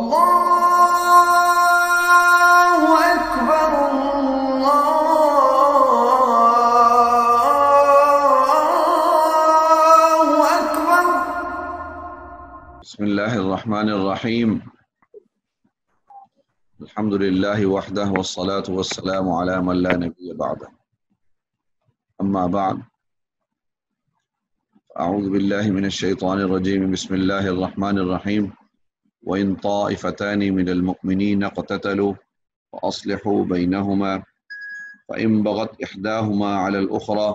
أكبر الله أكبر. بسم الله الرحمن الرحيم. الحمد لله وحده والصلاة والسلام على من لا نبي بعده. أما بعد، أعوذ بالله من الشيطان الرجيم. بسم الله الرحمن الرحيم. وإن طائفتان من المؤمنين اقتتلوا فأصلحوا بينهما فإن بغت إحداهما على الأخرى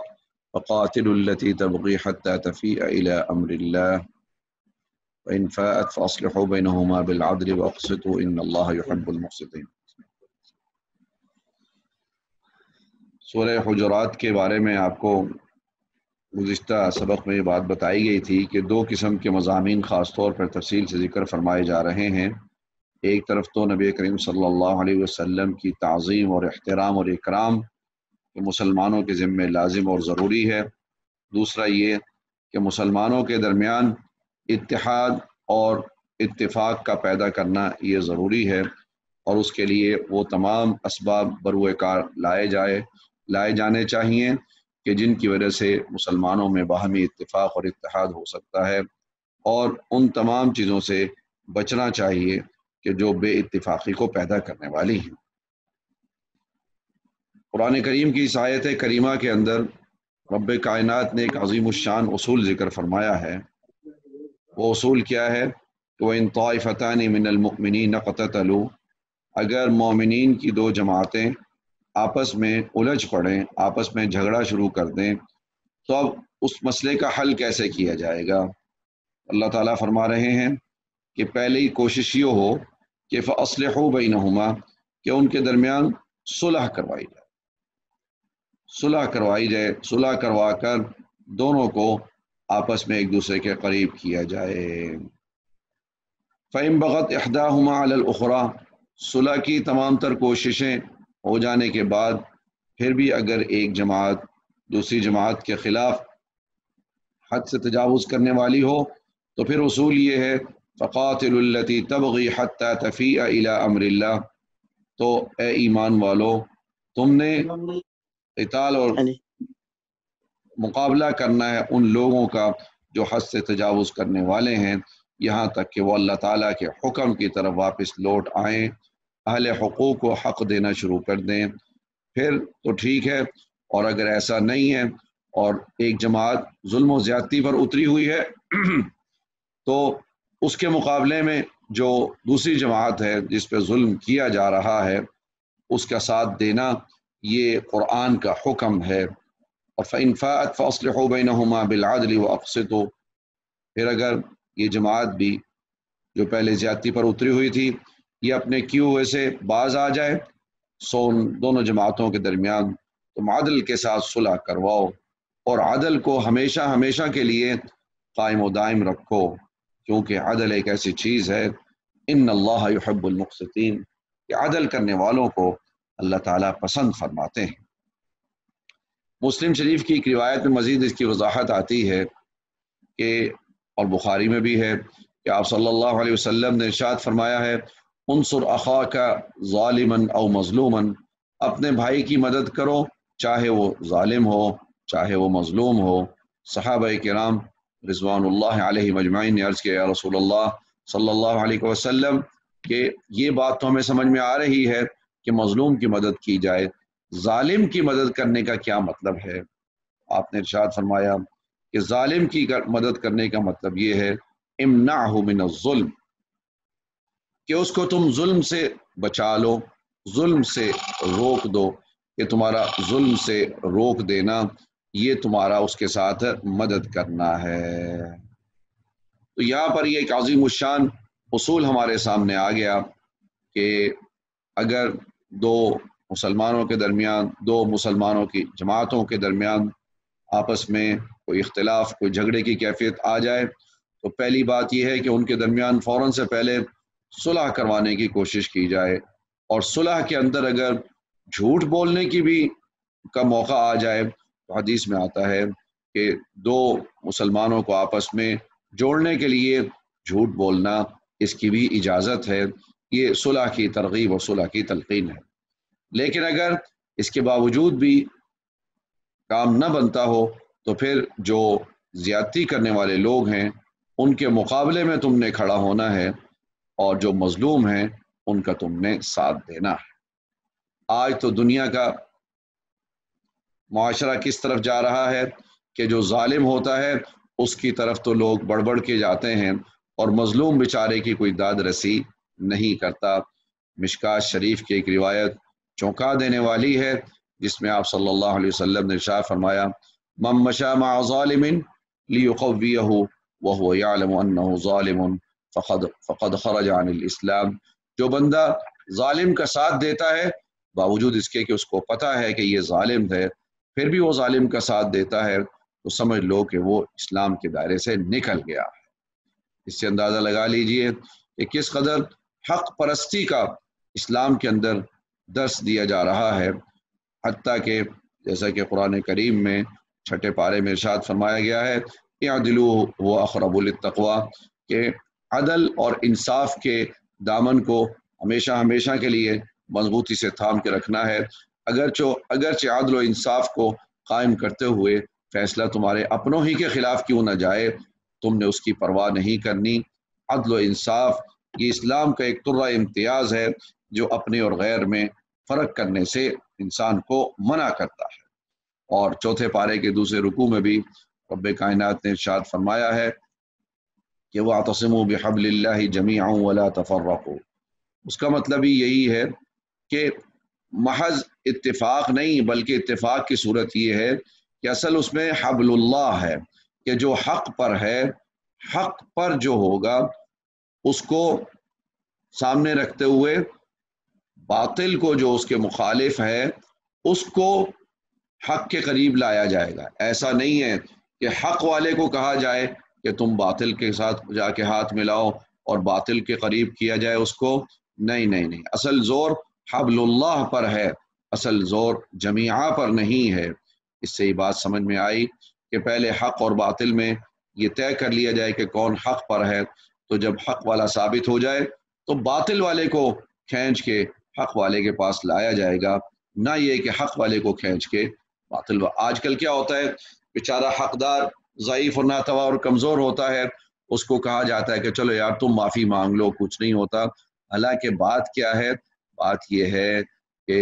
فقاتلوا التي تبغي حتى تفيء إلى أمر الله وإن فاءت فأصلحوا بينهما بالعدل وأقسطوا إن الله يحب المقسطين. سورہ حجرات کے بارے میں آپ کو گزشتہ سبق میں یہ بات بتائی گئی تھی کہ دو قسم کے مضامین خاص طور پر تفصیل سے ذکر فرمائے جا رہے ہیں. ایک طرف تو نبی کریم صلی اللہ علیہ وسلم کی تعظیم اور احترام اور اکرام کہ مسلمانوں کے ذمہ لازم اور ضروری ہے. دوسرا یہ کہ مسلمانوں کے درمیان اتحاد اور اتفاق کا پیدا کرنا یہ ضروری ہے اور اس کے لیے وہ تمام اسباب بروئے کار لائے جانے چاہیے کہ جن کی وجہ سے مسلمانوں میں باہمی اتفاق اور اتحاد ہو سکتا ہے، اور ان تمام چیزوں سے بچنا چاہیے کہ جو بے اتفاقی کو پیدا کرنے والی ہیں. قرآن کریم کی اس آیت کریمہ کے اندر رب کائنات نے ایک عظیم الشان اصول ذکر فرمایا ہے. وہ اصول کیا ہے کہ وَإِن طَائِفَتَانِ مِنَ الْمُؤْمِنِينَ اقْتَتَلُوا، اگر مومنین کی دو جماعتیں آپس میں الجھ پڑیں، آپس میں جھگڑا شروع کر دیں، تو اب اس مسئلے کا حل کیسے کیا جائے گا؟ اللہ تعالیٰ فرما رہے ہیں کہ پہلے ہی کوشش یہ ہو کہ فَأَصْلِحُوا بَيْنَهُمَا، کہ ان کے درمیان صلح کروائی جائے، صلح کروا کر دونوں کو آپس میں ایک دوسرے کے قریب کیا جائے. فَإِن بَغَتْ إِحْدَاهُمَا عَلَى الْأُخْرَى، صلح کی تمام تر کوششیں ہو جانے کے بعد پھر بھی اگر ایک جماعت دوسری جماعت کے خلاف حد سے تجاوز کرنے والی ہو تو پھر اصول یہ ہے فَقَاتِلُوا الَّتِي تَبْغِي حَتَّى تَفِيءَ إِلَى أَمْرِ اللَّهِ، تو اے ایمان والو، تم نے قتال اور مقابلہ کرنا ہے ان لوگوں کا جو حد سے تجاوز کرنے والے ہیں، یہاں تک کہ وہ اللہ تعالیٰ کے حکم کی طرف واپس لوٹ آئیں، اہل حقوق کو حق دینا شروع کر دیں. پھر تو ٹھیک ہے، اور اگر ایسا نہیں ہے اور ایک جماعت ظلم و زیادتی پر اتری ہوئی ہے تو اس کے مقابلے میں جو دوسری جماعت ہے جس پہ ظلم کیا جا رہا ہے اس کا ساتھ دینا یہ قرآن کا حکم ہے. اور فَإِن فَاءَتْ فَأَصْلِحُوا بَيْنَهُمَا بِالْعَدْلِ وَأَقْسِطُوا، پھر اگر یہ جماعت بھی جو پہلے زیادتی پر اتری ہوئی تھی یہ اپنے کیے ہوئے سے باز آ جائے دونوں جماعتوں کے درمیان، تم عدل کے ساتھ صلح کرواؤ اور عدل کو ہمیشہ کے لیے قائم و دائم رکھو، کیونکہ عدل ایک ایسی چیز ہے ان اللہ یحب المقسطین، کہ عدل کرنے والوں کو اللہ تعالیٰ پسند فرماتے ہیں. مسلم شریف کی ایک روایت میں مزید اس کی وضاحت آتی ہے کہ، اور بخاری میں بھی ہے کہ آپ صلی اللہ علیہ وسلم نے ارشاد فرمایا ہے انصر اخاک ظالما او مظلوما، اپنے بھائی کی مدد کرو چاہے وہ ظالم ہو چاہے وہ مظلوم ہو. صحابہ کرام رضوان اللہ علیہم اجمعین نے عرض کیا یا رسول اللہ صلی اللہ علیہ وسلم کہ یہ بات تو ہمیں سمجھ میں آ رہی ہے کہ مظلوم کی مدد کی جائے، ظالم کی مدد کرنے کا کیا مطلب ہے؟ آپ نے ارشاد فرمایا کہ ظالم کی مدد کرنے کا مطلب یہ ہے امنعہ من الظلم، کہ اس کو تم ظلم سے بچا لو، ظلم سے روک دو، کہ تمہارا ظلم سے روک دینا یہ تمہارا اس کے ساتھ مدد کرنا ہے. تو یہاں پر یہ ایک عظیم الشان اصول ہمارے سامنے آ گیا کہ اگر دو مسلمانوں کی جماعتوں کے درمیان آپس میں کوئی اختلاف، کوئی جھگڑے کی کیفیت آ جائے تو پہلی بات یہ ہے کہ ان کے درمیان فوراً سے پہلے صلح کروانے کی کوشش کی جائے، اور صلح کے اندر اگر جھوٹ بولنے کی بھی کا موقع آ جائے تو حدیث میں آتا ہے کہ دو مسلمانوں کو آپس میں جوڑنے کے لیے جھوٹ بولنا اس کی بھی اجازت ہے، یہ صلح کی ترغیب اور صلح کی تلقین ہے۔ لیکن اگر اس کے باوجود بھی کام نہ بنتا ہو تو پھر جو زیادتی کرنے والے لوگ ہیں ان کے مقابلے میں تم نے کھڑا ہونا ہے، اور جو مظلوم ہیں ان کا تم نے ساتھ دینا ہے۔ آج تو دنیا کا معاشرہ کس طرف جا رہا ہے کہ جو ظالم ہوتا ہے اس کی طرف تو لوگ بڑھ بڑھ کے جاتے ہیں اور مظلوم بیچارے کی کوئی داد رسی نہیں کرتا۔ مشکات شریف کی ایک روایت چونکا دینے والی ہے جس میں آپ صلی اللہ علیہ وسلم نے ارشاد فرمایا، من مشى مع ظالم ليقويه وهو يعلم انه ظالم فقد خرج عن الاسلام۔ جو بندہ ظالم کا ساتھ دیتا ہے باوجود اس کے کہ اس کو پتہ ہے کہ یہ ظالم ہے، پھر بھی وہ ظالم کا ساتھ دیتا ہے، تو سمجھ لو کہ وہ اسلام کے دائرے سے نکل گیا ہے۔ اس سے اندازہ لگا لیجئے کہ کس قدر حق پرستی کا اسلام کے اندر درس دیا جا رہا ہے، حتیٰ کہ جیسا کہ قرآن کریم میں 6 پارے میں ارشاد فرمایا گیا ہے، اعدلوا هو اقرب للتقوی، کہ عدل اور انصاف کے دامن کو ہمیشہ ہمیشہ کے لیے مضبوطی سے تھام کے رکھنا ہے۔ اگرچہ عدل و انصاف کو قائم کرتے ہوئے فیصلہ تمہارے اپنوں ہی کے خلاف کیوں نہ جائے، تم نے اس کی پرواہ نہیں کرنی۔ عدل و انصاف یہ اسلام کا ایک طرہ امتیاز ہے جو اپنے اور غیر میں فرق کرنے سے انسان کو منع کرتا ہے۔ اور 4 پارے کے دوسرے رکوع میں بھی رب کائنات نے ارشاد فرمایا ہے کہ وَاعْتَصِمُوا بِحَبْلِ اللَّهِ جَمِيعًا وَلَا تَفَرَّقُوا۔ اس کا مطلب ہی یہی ہے کہ محض اتفاق نہیں بلکہ اتفاق کی صورت یہ ہے کہ اصل اس میں حبل اللہ ہے، کہ جو حق پر ہے، حق پر جو ہوگا اس کو سامنے رکھتے ہوئے باطل کو جو اس کے مخالف ہے اس کو حق کے قریب لایا جائے گا۔ ایسا نہیں ہے کہ حق والے کو کہا جائے کہ تم باطل کے ساتھ جا کے ہاتھ ملاؤ اور باطل کے قریب کیا جائے اس کو، نہیں، اصل زور حبل اللہ پر ہے، اصل زور جمیعہ پر نہیں ہے۔ اس سے یہ بات سمجھ میں آئی کہ پہلے حق اور باطل میں یہ طے کر لیا جائے کہ کون حق پر ہے، تو جب حق والا ثابت ہو جائے تو باطل والے کو کھینچ کے حق والے کے پاس لایا جائے گا، نہ یہ کہ حق والے کو کھینچ کے باطل۔ آج کل کیا ہوتا ہے، بیچارہ حقدار ضعیف اور ناتواں اور کمزور ہوتا ہے، اس کو کہا جاتا ہے کہ چلو یار تم معافی مانگ لو، کچھ نہیں ہوتا۔ حالانکہ بات کیا ہے، بات یہ ہے کہ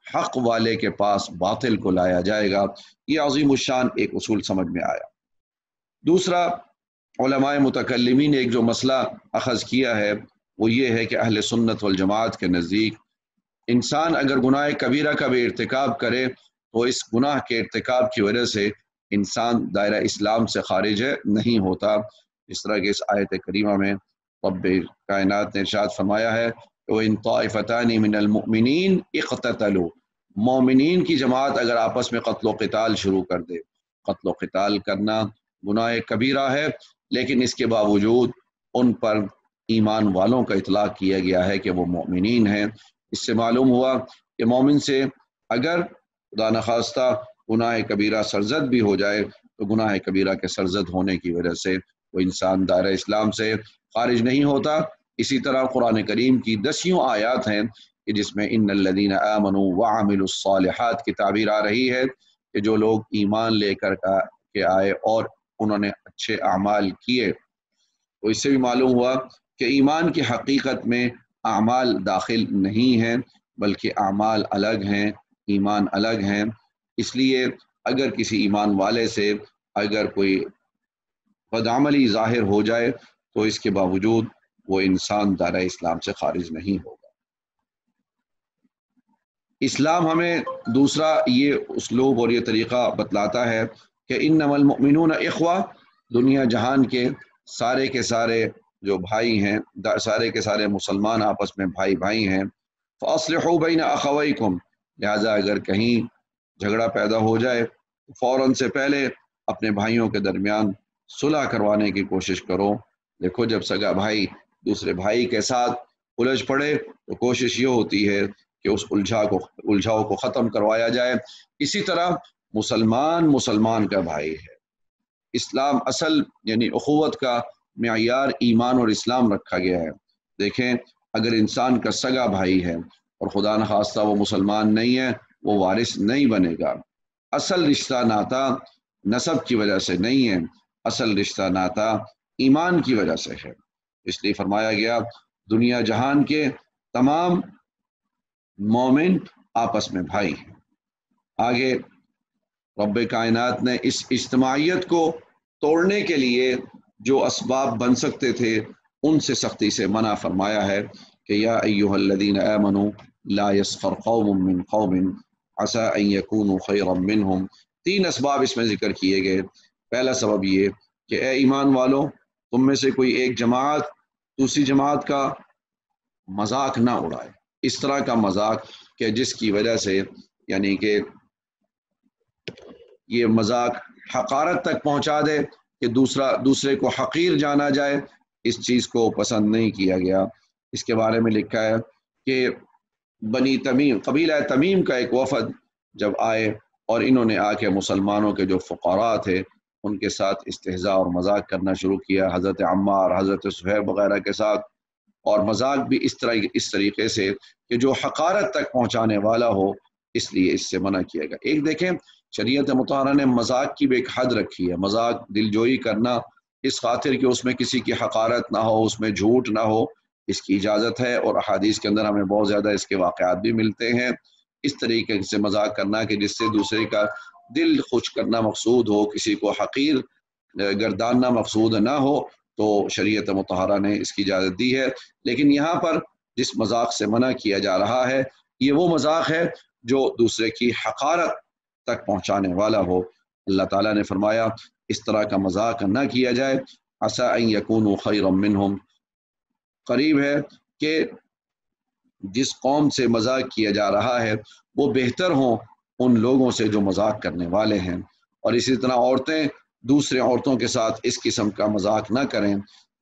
حق والے کے پاس باطل کو لایا جائے گا۔ یہ عظیم الشان ایک اصول سمجھ میں آیا۔ دوسرا، علماء متکلمین نے ایک جو مسئلہ اخذ کیا ہے وہ یہ ہے کہ اہل سنت والجماعت کے نزدیک انسان اگر گناہ کبیرہ کا بھی ارتکاب کرے تو اس گناہ کے ارتکاب کی وجہ سے انسان دائرہ اسلام سے خارج نہیں ہوتا۔ اس طرح کہ اس آیت کریمہ میں رب کائنات نے ارشاد فرمایا ہے وَإِن طَائِفَتَانِ مِنَ الْمُؤْمِنِينَ اقْتَتَلُوا، مومنین کی جماعت اگر آپس میں قتل و قتال شروع کر دے، قتل و قتال کرنا گناہ کبیرہ ہے، لیکن اس کے باوجود ان پر ایمان والوں کا اطلاق کیا گیا ہے کہ وہ مومنین ہیں۔ اس سے معلوم ہوا کہ مومن سے اگر خدا نخواستہ گناہ کبیرہ سرزد بھی ہو جائے تو گناہ کبیرہ کے سرزد ہونے کی وجہ سے وہ انسان دائرہ اسلام سے خارج نہیں ہوتا۔ اسی طرح قرآن کریم کی 10 آیات ہیں کہ جس میں ان الذین آمنوا وعملوا الصالحات کی تعبیر آ رہی ہے کہ جو لوگ ایمان لے کر کے آئے اور انہوں نے اچھے اعمال کیے، تو اس سے بھی معلوم ہوا کہ ایمان کی حقیقت میں اعمال داخل نہیں ہیں بلکہ اعمال الگ ہیں، ایمان الگ ہیں۔ اس لیے اگر کسی ایمان والے سے اگر کوئی بدعملی ظاہر ہو جائے تو اس کے باوجود وہ انسان دائرہ اسلام سے خارج نہیں ہوگا۔ اسلام ہمیں دوسرا یہ اسلوب اور یہ طریقہ بتلاتا ہے کہ انما المؤمنون اخوہ، دنیا جہان کے سارے جو بھائی ہیں، سارے کے سارے مسلمان آپس میں بھائی ہیں۔ فاصلحوا بین اخویکم، لہذا اگر کہیں جھگڑا پیدا ہو جائے فوراً سے پہلے اپنے بھائیوں کے درمیان صلح کروانے کی کوشش کرو۔ دیکھو جب سگا بھائی دوسرے بھائی کے ساتھ الجھ پڑے تو کوشش یہ ہوتی ہے کہ اس الجھاؤ کو ختم کروایا جائے۔ اسی طرح مسلمان کا بھائی ہے۔ اسلام اصل یعنی اخوت کا معیار ایمان اور اسلام رکھا گیا ہے۔ دیکھیں اگر انسان کا سگا بھائی ہے اور خدا نخواستہ وہ مسلمان نہیں ہے، وہ وارث نہیں بنے گا۔ اصل رشتہ ناتا نسب کی وجہ سے نہیں ہے، اصل رشتہ ناتا ایمان کی وجہ سے ہے۔ اس لیے فرمایا گیا دنیا جہان کے تمام مومن آپس میں بھائی ہیں۔ آگے رب کائنات نے اس اجتماعیت کو توڑنے کے لیے جو اسباب بن سکتے تھے ان سے سختی سے منع فرمایا ہے کہ یا ایھا الذین آمنوا لا یسخر قوم من قوم عسى ان یکونوا خیرا منہم۔ تین اسباب اس میں ذکر کیے گئے۔ پہلا سبب یہ کہ اے ایمان والو، تم میں سے کوئی ایک جماعت دوسری جماعت کا مذاق نہ اڑائے، اس طرح کا مذاق کہ جس کی وجہ سے یعنی کہ یہ مذاق حقارت تک پہنچا دے کہ دوسرے کو حقیر جانا جائے، اس چیز کو پسند نہیں کیا گیا۔ اس کے بارے میں لکھا ہے کہ بنی تمیم، قبیلہ تمیم کا ایک وفد جب آئے اور انہوں نے آ کے مسلمانوں کے جو فقراء تھے ان کے ساتھ استہزاء اور مذاق کرنا شروع کیا، حضرت عمار، حضرت صہیب وغیرہ کے ساتھ، اور مذاق بھی اس طریقے سے کہ جو حقارت تک پہنچانے والا ہو، اس لیے اس سے منع کیا گیا۔ ایک دیکھیں شریعت مطہرہ نے مذاق کی بھی ایک حد رکھی ہے۔ مذاق دل جوئی کرنا اس خاطر کہ اس میں کسی کی حقارت نہ ہو، اس میں جھوٹ نہ ہو، اس کی اجازت ہے، اور احادیث کے اندر ہمیں بہت زیادہ اس کے واقعات بھی ملتے ہیں۔ اس طریقے سے مذاق کرنا کہ جس سے دوسرے کا دل خوش کرنا مقصود ہو، کسی کو حقیر گرداننا مقصود نہ ہو، تو شریعت مطہرہ نے اس کی اجازت دی ہے۔ لیکن یہاں پر جس مذاق سے منع کیا جا رہا ہے یہ وہ مذاق ہے جو دوسرے کی حقارت تک پہنچانے والا ہو۔ اللہ تعالیٰ نے فرمایا اس طرح کا مذاق نہ کیا جائے۔ عسیٰ ان یکونوا خیرا منہم، قریب ہے کہ جس قوم سے مذاق کیا جا رہا ہے وہ بہتر ہوں ان لوگوں سے جو مذاق کرنے والے ہیں۔ اور اسی طرح عورتیں دوسرے عورتوں کے ساتھ اس قسم کا مذاق نہ کریں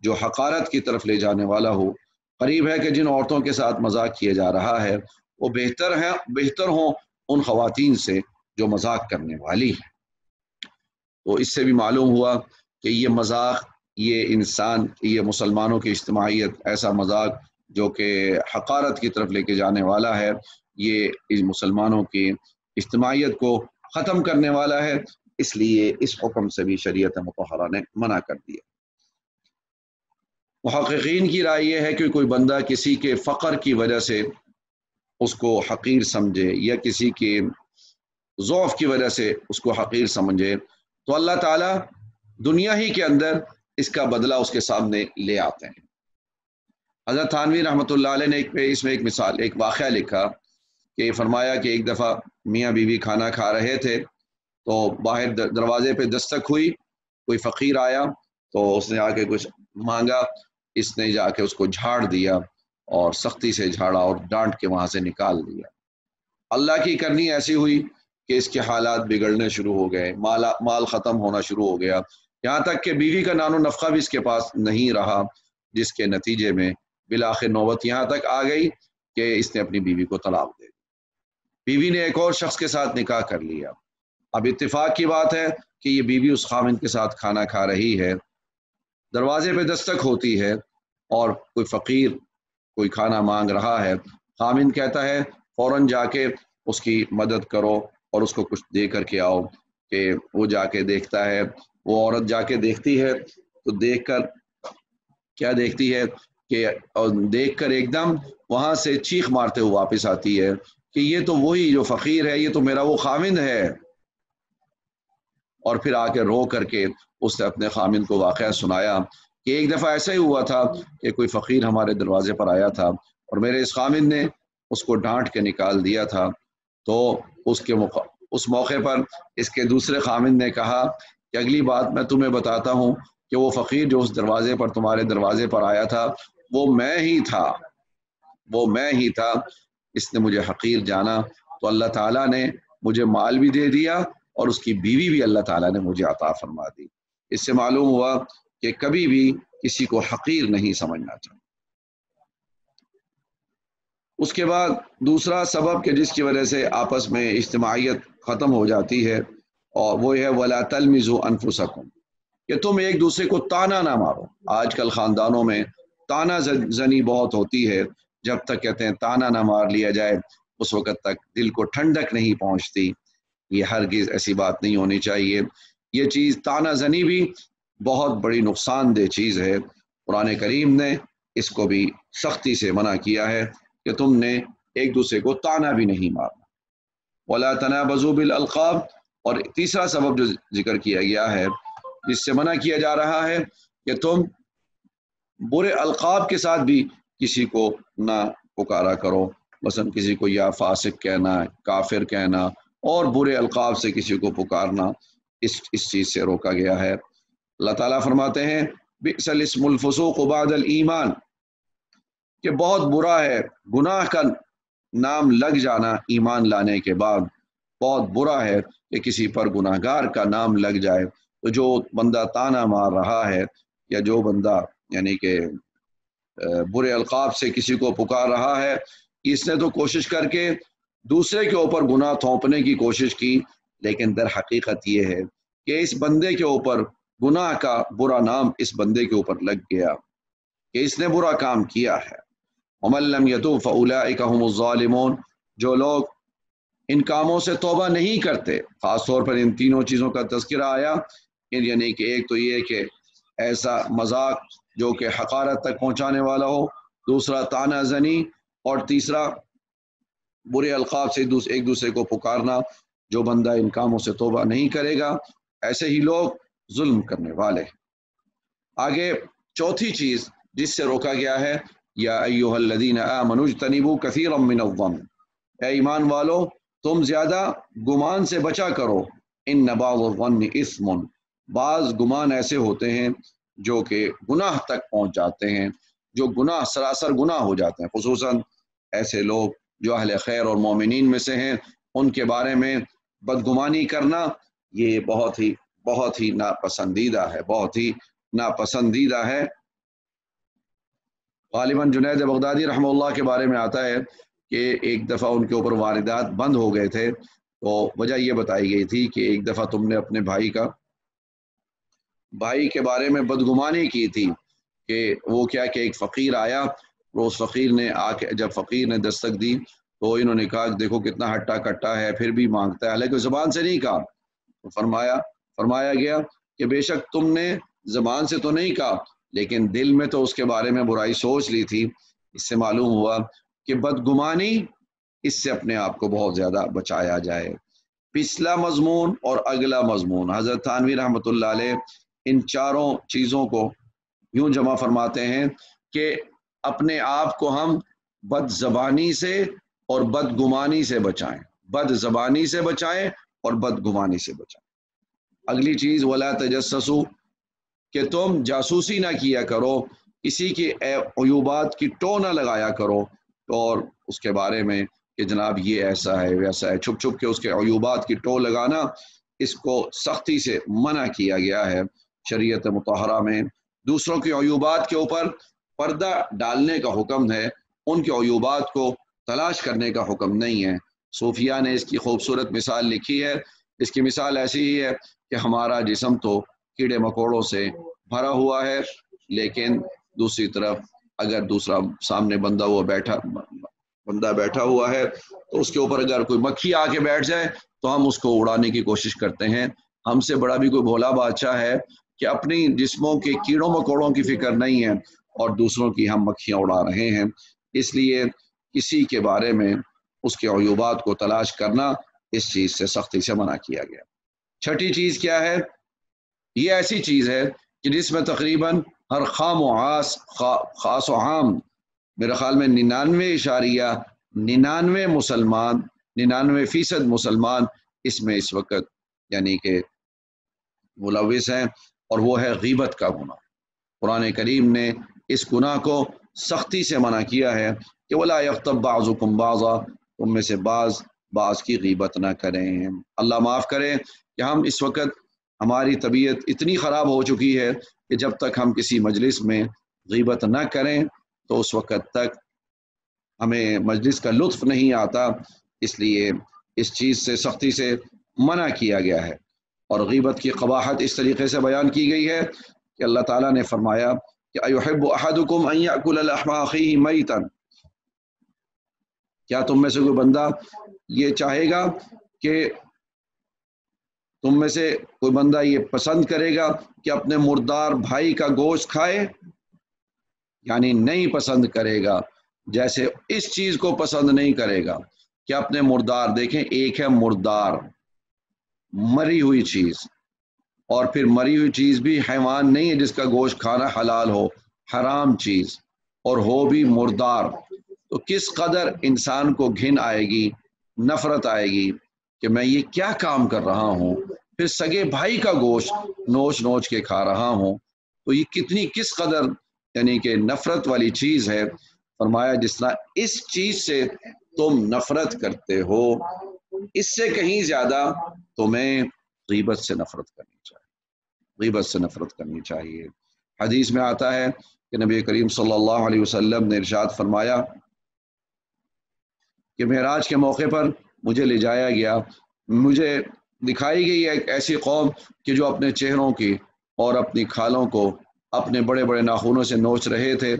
جو حقارت کی طرف لے جانے والا ہو۔ قریب ہے کہ جن عورتوں کے ساتھ مذاق کیا جا رہا ہے وہ بہتر ہوں ان خواتین سے جو مذاق کرنے والی ہیں۔ تو اس سے بھی معلوم ہوا کہ یہ مذاق، یہ مسلمانوں کی اجتماعیت، ایسا مذاق جو کہ حقارت کی طرف لے کے جانے والا ہے، یہ اس مسلمانوں کی اجتماعیت کو ختم کرنے والا ہے۔ اس لیے اس حکم سے بھی شریعت مطہرہ نے منع کر دیا۔ محققین کی رائے یہ ہے کہ کوئی بندہ کسی کے فقر کی وجہ سے اس کو حقیر سمجھے یا کسی کے ضعف کی وجہ سے اس کو حقیر سمجھے تو اللہ تعالیٰ دنیا ہی کے اندر اس کا بدلہ اس کے سامنے لے آتے ہیں۔ حضرت تھانوی رحمۃ اللہ علیہ نے اس میں ایک واقعہ لکھا کہ فرمایا کہ ایک دفعہ میاں بیوی کھانا کھا رہے تھے تو باہر دروازے پہ دستک ہوئی، کوئی فقیر آیا تو اس نے آ کے کچھ مانگا، اس نے جا کے اس کو جھاڑ دیا اور سختی سے جھاڑا اور ڈانٹ کے وہاں سے نکال دیا۔ اللہ کی کرنی ایسی ہوئی کہ اس کے حالات بگڑنے شروع ہو گئے، مال ختم ہونا شروع ہو گیا، یہاں تک کہ بیوی کا نان و نفقہ بھی اس کے پاس نہیں رہا، جس کے نتیجے میں بالآخر نوبت یہاں تک آ گئی کہ اس نے اپنی بیوی کو طلاق دے دی۔ بیوی نے ایک اور شخص کے ساتھ نکاح کر لیا۔ اب اتفاق کی بات ہے کہ یہ بیوی اس خاوند کے ساتھ کھانا کھا رہی ہے، دروازے پہ دستک ہوتی ہے اور کوئی فقیر کوئی کھانا مانگ رہا ہے، خاوند کہتا ہے فوراً جا کے اس کی مدد کرو اور اس کو کچھ دے کر کے آؤ، کہ وہ جا کے دیکھتا ہے، وہ عورت جا کے دیکھتی ہے تو دیکھ کر کیا دیکھتی ہے کہ دیکھ کر ایک دم وہاں سے چیخ مارتے ہوئے واپس آتی ہے کہ یہ تو وہی جو فقیر ہے، یہ تو میرا وہ خاوند ہے۔ اور پھر آ کے رو کر کے اس نے اپنے خاوند کو واقعہ سنایا کہ ایک دفعہ ایسا ہی ہوا تھا کہ کوئی فقیر ہمارے دروازے پر آیا تھا اور میرے اس خاوند نے اس کو ڈانٹ کے نکال دیا تھا۔ تو اس موقع پر اس کے دوسرے خاوند نے کہا کہ اگلی بات میں تمہیں بتاتا ہوں کہ وہ فقیر جو اس دروازے پر تمہارے دروازے پر آیا تھا وہ میں ہی تھا، اس نے مجھے حقیر جانا تو اللہ تعالیٰ نے مجھے مال بھی دے دیا اور اس کی بیوی بھی اللہ تعالیٰ نے مجھے عطا فرما دی۔ اس سے معلوم ہوا کہ کبھی بھی کسی کو حقیر نہیں سمجھنا چاہیے۔ اس کے بعد دوسرا سبب کہ جس کی وجہ سے آپس میں اجتماعیت ختم ہو جاتی ہے اور وہ ہے وَلَا تَلْمِزُوا أَنفُسَكُمْ، کہ تم ایک دوسرے کو تانا نہ مارو۔ آج کل خاندانوں میں تانا زنی بہت ہوتی ہے، جب تک کہتے ہیں تانا نہ مار لیا جائے اس وقت تک دل کو ٹھنڈک نہیں پہنچتی۔ یہ ہرگز ایسی بات نہیں ہونی چاہیے۔ یہ چیز تانا زنی بھی بہت بڑی نقصان دہ چیز ہے۔ قرآن کریم نے اس کو بھی سختی سے منع کیا ہے کہ تم نے ایک دوسرے کو تانا بھی نہیں مارنا۔ وَلَا تَنَابَزُوا بِالْأَلْقَابِ، اور تیسرا سبب جو ذکر کیا گیا ہے جس سے منع کیا جا رہا ہے کہ تم برے القاب کے ساتھ بھی کسی کو نہ پکارا کرو، مثلا کسی کو یا فاسق کہنا، کافر کہنا اور برے القاب سے کسی کو پکارنا، اس چیز سے روکا گیا ہے۔ اللہ تعالیٰ فرماتے ہیں بئس الاسم الفسوق بعد الایمان، کہ بہت برا ہے گناہ کا نام لگ جانا ایمان لانے کے بعد، بہت برا ہے کہ کسی پر گناہ گار کا نام لگ جائے۔ تو جو بندہ تانا مار رہا ہے یا جو بندہ یعنی کہ برے القاب سے کسی کو پکار رہا ہے، اس نے تو کوشش کر کے دوسرے کے اوپر گناہ تھوپنے کی کوشش کی، لیکن در حقیقت یہ ہے کہ اس بندے کے اوپر گناہ کا برا نام اس بندے کے اوپر لگ گیا کہ اس نے برا کام کیا ہے۔ وَمَن لَّمْ يَتُوبْ فَأُولَٰئِكَ هُمُ الظَّالِمُونَ، جو لوگ ان کاموں سے توبہ نہیں کرتے، خاص طور پر ان تینوں چیزوں کا تذکرہ آیا، یعنی کہ ایک تو یہ کہ ایسا مذاق جو کہ حقارت تک پہنچانے والا ہو، دوسرا تانا زنی، اور تیسرا برے القاب سے ایک دوسرے کو پکارنا۔ جو بندہ ان کاموں سے توبہ نہیں کرے گا ایسے ہی لوگ ظلم کرنے والے۔ آگے چوتھی چیز جس سے روکا گیا ہے، یا ایھا الذین آمنوا اجتنبوا کثیرا من الظن، اے ایمان والو تم زیادہ گمان سے بچا کرو، ان بعض الظن اثم، بعض گمان ایسے ہوتے ہیں جو کہ گناہ تک پہنچ جاتے ہیں، جو گناہ سراسر گناہ ہو جاتے ہیں۔ خصوصاً ایسے لوگ جو اہل خیر اور مومنین میں سے ہیں، ان کے بارے میں بدگمانی کرنا یہ بہت ہی ناپسندیدہ ہے، بہت ہی ناپسندیدہ ہے۔ غالباً جنید بغدادی رحمہ اللہ کے بارے میں آتا ہے کہ ایک دفعہ ان کے اوپر واردات بند ہو گئے تھے، تو وجہ یہ بتائی گئی تھی کہ ایک دفعہ تم نے اپنے بھائی کے بارے میں بدگمانی کی تھی کہ وہ کیا کہ ایک فقیر آیا، اور اس فقیر نے جب فقیر نے دستک دی تو انہوں نے کہا دیکھو کتنا ہٹا کٹا ہے، پھر بھی مانگتا ہے، حالانکہ زبان سے نہیں کہا۔ تو فرمایا گیا کہ بے شک تم نے زبان سے تو نہیں کہا لیکن دل میں تو اس کے بارے میں برائی سوچ لی تھی۔ اس سے معلوم ہوا کہ بدگمانی، اس سے اپنے آپ کو بہت زیادہ بچایا جائے۔ پچھلا مضمون اور اگلا مضمون، حضرت تھانوی رحمۃ اللہ علیہ ان چاروں چیزوں کو یوں جمع فرماتے ہیں کہ اپنے آپ کو ہم بد زبانی سے اور بدگمانی سے بچائیں، بد زبانی سے بچائیں اور بدگمانی سے بچائیں۔ اگلی چیز ولا تجسسوا، کہ تم جاسوسی نہ کیا کرو، کسی کے عیوبات کی ٹو نہ لگایا کرو، اور اس کے بارے میں کہ جناب یہ ایسا ہے ویسا ہے، چھپ چھپ کے اس کے عیوبات کی ٹو لگانا، اس کو سختی سے منع کیا گیا ہے شریعت مطہرہ میں۔ دوسروں کے عیوبات کے اوپر پردہ ڈالنے کا حکم ہے، ان کے عیوبات کو تلاش کرنے کا حکم نہیں ہے۔ صوفیہ نے اس کی خوبصورت مثال لکھی ہے، اس کی مثال ایسی ہی ہے کہ ہمارا جسم تو کیڑے مکوڑوں سے بھرا ہوا ہے، لیکن دوسری طرف اگر دوسرا سامنے بندہ بیٹھا ہوا ہے تو اس کے اوپر اگر کوئی مکھی آ کے بیٹھ جائے تو ہم اس کو اڑانے کی کوشش کرتے ہیں۔ ہم سے بڑا بھی کوئی بھولا بادشاہ ہے کہ اپنی جسموں کے کیڑوں مکوڑوں کی فکر نہیں ہے اور دوسروں کی ہم مکھیاں اڑا رہے ہیں۔ اس لیے کسی کے بارے میں اس کے عیوبات کو تلاش کرنا اس چیز سے سختی سے منع کیا گیا۔ چھٹی چیز کیا ہے؟ یہ ایسی چیز ہے کہ جس میں تقریباً ہر خاص و عام، میرے خیال میں 99% مسلمان اس میں اس وقت یعنی کہ ملوث ہیں، اور وہ ہے غیبت کا گناہ۔ قرآن کریم نے اس گناہ کو سختی سے منع کیا ہے کہ وَلَا يَغْتَبْ بَعْضُكُمْ بَعْضًا، تم میں سے بعض کی غیبت نہ کریں۔ اللہ معاف کرے کہ ہم اس وقت ہماری طبیعت اتنی خراب ہو چکی ہے کہ جب تک ہم کسی مجلس میں غیبت نہ کریں تو اس وقت تک ہمیں مجلس کا لطف نہیں آتا، اس لیے اس چیز سے سختی سے منع کیا گیا ہے۔ اور غیبت کی قباحت اس طریقے سے بیان کی گئی ہے کہ اللہ تعالیٰ نے فرمایا کہ ایحب احدکم ان یاکل لحم اخیہ میتا، کیا تم میں سے کوئی بندہ یہ چاہے گا کہ تم میں سے کوئی بندہ یہ پسند کرے گا کہ اپنے مردار بھائی کا گوشت کھائے؟ یعنی نہیں پسند کرے گا، جیسے اس چیز کو پسند نہیں کرے گا کہ اپنے مردار، دیکھیں ایک ہے مردار مری ہوئی چیز، اور پھر مری ہوئی چیز بھی حیوان نہیں ہے جس کا گوشت کھانا حلال ہو، حرام چیز، اور ہو بھی مردار، تو کس قدر انسان کو گھن آئے گی، نفرت آئے گی کہ میں یہ کیا کام کر رہا ہوں، پھر سگے بھائی کا گوشت نوچ نوچ کے کھا رہا ہوں، تو یہ کس قدر یعنی کہ نفرت والی چیز ہے۔ فرمایا جس طرح اس چیز سے تم نفرت کرتے ہو، اس سے کہیں زیادہ تمہیں غیبت سے نفرت کرنی چاہیے، غیبت سے نفرت کرنی چاہیے۔ حدیث میں آتا ہے کہ نبی کریم صلی اللہ علیہ وسلم نے ارشاد فرمایا کہ معراج کے موقع پر مجھے لے جایا گیا، مجھے دکھائی گئی ایک ایسی قوم کہ جو اپنے چہروں کی اور اپنی کھالوں کو اپنے بڑے بڑے ناخنوں سے نوچ رہے تھے۔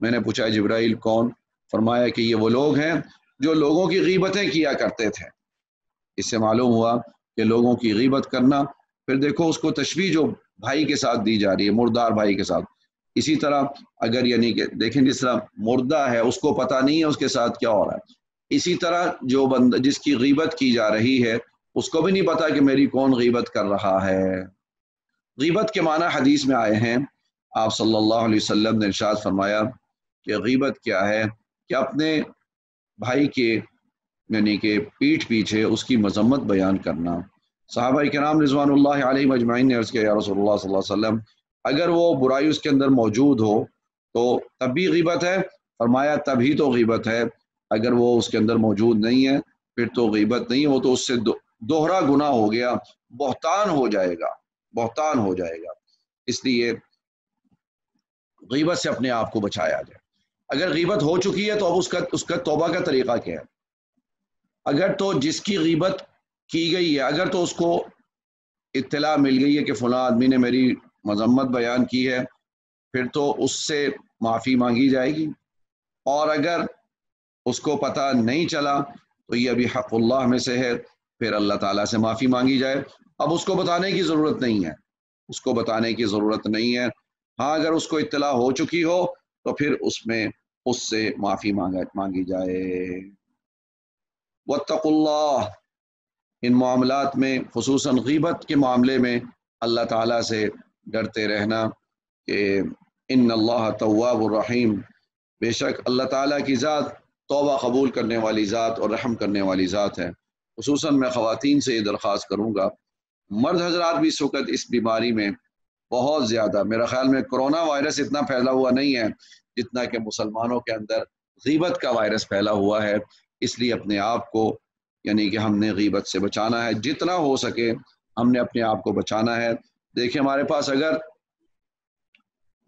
میں نے پوچھا جبرائیل کون؟ فرمایا کہ یہ وہ لوگ ہیں جو لوگوں کی غیبتیں کیا کرتے تھے۔ اس سے معلوم ہوا کہ لوگوں کی غیبت کرنا، پھر دیکھو اس کو تشبیہ جو بھائی کے ساتھ دی جا رہی ہے، مردار بھائی کے ساتھ، اسی طرح اگر یعنی کہ دیکھیں جس طرح مردہ ہے اس کو پتہ نہیں ہے اس کے ساتھ کیا ہو رہا ہے، اسی طرح جو بندہ جس کی غیبت کی جا رہی ہے اس کو بھی نہیں پتا کہ میری کون غیبت کر رہا ہے۔ غیبت کے معنی حدیث میں آئے ہیں، آپ صلی اللہ علیہ وسلم نے ارشاد فرمایا کہ غیبت کیا ہے کہ اپنے بھائی کے یعنی کہ پیٹھ پیچھے اس کی مذمت بیان کرنا۔ صحابہ کرام رضوان اللہ علیہم اجمعین نے عرض کیا یا رسول اللہ صلی اللہ علیہ وسلم اگر وہ برائی اس کے اندر موجود ہو تو تب بھی غیبت ہے؟ فرمایا تب ہی تو غیبت ہے، اگر وہ اس کے اندر موجود نہیں ہے پھر تو غیبت نہیں، وہ تو اس سے دوہرا گناہ ہو گیا، بہتان ہو جائے گا، بہتان ہو جائے گا۔ اس لیے غیبت سے اپنے آپ کو بچایا جائے۔ اگر غیبت ہو چکی ہے تو اب اس کا توبہ کا طریقہ کیا ہے؟ اگر تو جس کی غیبت کی گئی ہے اگر تو اس کو اطلاع مل گئی ہے کہ فلاں آدمی نے میری مذمت بیان کی ہے، پھر تو اس سے معافی مانگی جائے گی، اور اگر اس کو پتہ نہیں چلا تو یہ ابھی حق اللہ میں سے ہے، پھر اللہ تعالیٰ سے معافی مانگی جائے۔ اب اس کو بتانے کی ضرورت نہیں ہے، اس کو بتانے کی ضرورت نہیں ہے، ہاں اگر اس کو اطلاع ہو چکی ہو تو پھر اس میں اس سے معافی مانگی جائے۔ واتقوا اللہ، ان معاملات میں خصوصاً غیبت کے معاملے میں اللہ تعالیٰ سے ڈرتے رہنا کہ ان اللہ تواب الرحیم، بے شک اللہ تعالیٰ کی ذات توبہ قبول کرنے والی ذات اور رحم کرنے والی ذات ہے۔ خصوصاً میں خواتین سے یہ درخواست کروں گا، مرد حضرات بھی اس وقت اس بیماری میں بہت زیادہ، میرا خیال میں کرونا وائرس اتنا پھیلا ہوا نہیں ہے جتنا کہ مسلمانوں کے اندر غیبت کا وائرس پھیلا ہوا ہے، اس لیے اپنے آپ کو یعنی کہ ہم نے غیبت سے بچانا ہے، جتنا ہو سکے ہم نے اپنے آپ کو بچانا ہے۔ دیکھیں ہمارے پاس اگر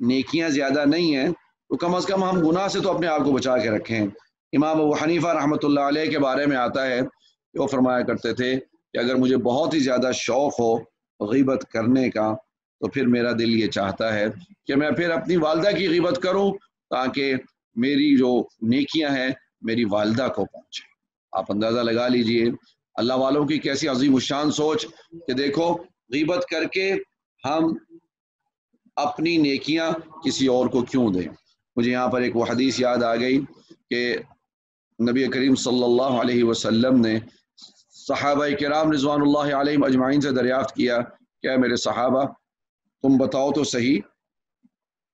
نیکیاں زیادہ نہیں ہیں تو کم از کم ہم گناہ سے تو اپنے آپ کو بچا کے رکھیں۔ امام ابو حنیفہ رحمۃ اللہ علیہ کے بارے میں آتا ہے کہ وہ فرمایا کرتے تھے کہ اگر مجھے بہت ہی زیادہ شوق ہو غیبت کرنے کا تو پھر میرا دل یہ چاہتا ہے کہ میں پھر اپنی والدہ کی غیبت کروں تاکہ میری جو نیکیاں ہیں میری والدہ کو پہنچے۔ آپ اندازہ لگا لیجئے اللہ والوں کی کیسی عظیم الشان سوچ کہ دیکھو غیبت کر کے ہم اپنی نیکیاں کسی اور کو کیوں دیں۔ مجھے یہاں پر ایک وہ حدیث یاد آ گئی کہ نبی کریم صلی اللہ علیہ وسلم نے صحابہ کرام رضوان اللہ علیہم اجمعین سے دریافت کیا کہ میرے صحابہ تم بتاؤ تو صحیح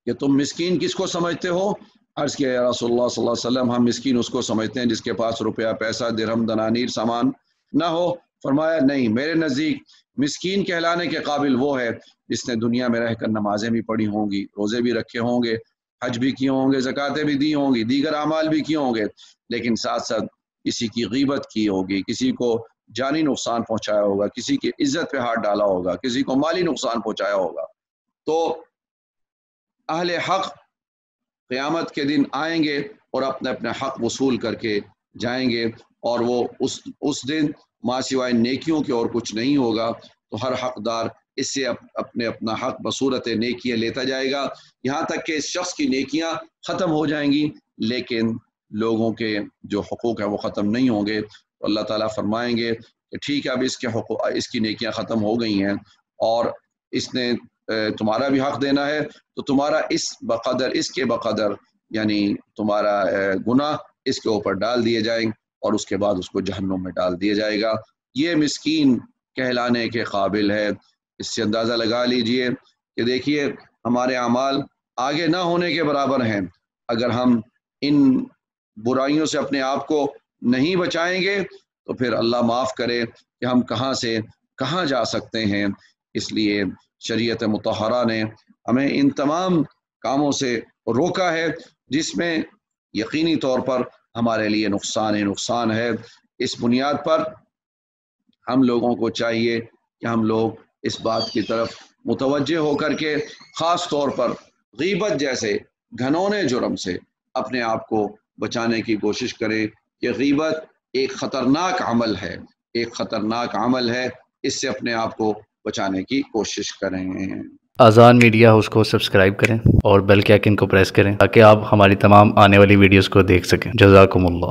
کہ تم مسکین کس کو سمجھتے ہو؟ عرض کیا یا رسول اللہ صلی اللہ علیہ وسلم ہم مسکین اس کو سمجھتے ہیں جس کے پاس روپیہ پیسہ درہم دنانیر سامان نہ ہو۔ فرمایا نہیں، میرے نزدیک مسکین کہلانے کے قابل وہ ہے جس نے دنیا میں رہ کر نمازیں بھی پڑھی ہوں گی، روزے بھی رکھے ہوں گے، حج بھی کیے ہوں گے، زکاتیں بھی دی ہوں گی، دیگر اعمال بھی کیے ہوں گے، لیکن ساتھ ساتھ کسی کی غیبت کی ہوگی، کسی کو جانی نقصان پہنچایا ہوگا، کسی کی عزت پہ ہاتھ ڈالا ہوگا، کسی کو مالی نقصان پہنچایا ہوگا۔ تو اہل حق قیامت کے دن آئیں گے اور اپنے اپنے حق وصول کر کے جائیں گے، اور وہ اس دن ماں سوائے نیکیوں کے اور کچھ نہیں ہوگا۔ تو ہر حقدار اس سے اپنے اپنا حق بصورت نیکیاں لیتا جائے گا، یہاں تک کہ اس شخص کی نیکیاں ختم ہو جائیں گی، لیکن لوگوں کے جو حقوق ہیں وہ ختم نہیں ہوں گے۔ تو اللہ تعالیٰ فرمائیں گے کہ ٹھیک ہے، اب اس کی نیکیاں ختم ہو گئی ہیں اور اس نے تمہارا بھی حق دینا ہے، تو تمہارا اس کے بقدر یعنی تمہارا گناہ اس کے اوپر ڈال دیے جائیں اور اس کے بعد اس کو جہنم میں ڈال دیا جائے گا۔ یہ مسکین کہلانے کے قابل ہے۔ اس سے اندازہ لگا لیجئے کہ دیکھیے ہمارے اعمال آگے نہ ہونے کے برابر ہیں، اگر ہم ان برائیوں سے اپنے آپ کو نہیں بچائیں گے تو پھر اللہ معاف کرے کہ ہم کہاں سے کہاں جا سکتے ہیں۔ اس لیے شریعت مطہرہ نے ہمیں ان تمام کاموں سے روکا ہے جس میں یقینی طور پر ہمارے لیے نقصان ہے۔ اس بنیاد پر ہم لوگوں کو چاہیے کہ ہم لوگ اس بات کی طرف متوجہ ہو کر کے خاص طور پر غیبت جیسے گھنونے جرم سے اپنے آپ کو بچانے کی کوشش کریں کہ غیبت ایک خطرناک عمل ہے، اس سے اپنے آپ کو بچانے کی کوشش کریں۔ آذان میڈیا ہاؤس کو سبسکرائب کریں اور بیل کے آئکن کو پریس کریں تاکہ آپ ہماری تمام آنے والی ویڈیوز کو دیکھ سکیں۔ جزاکم اللہ۔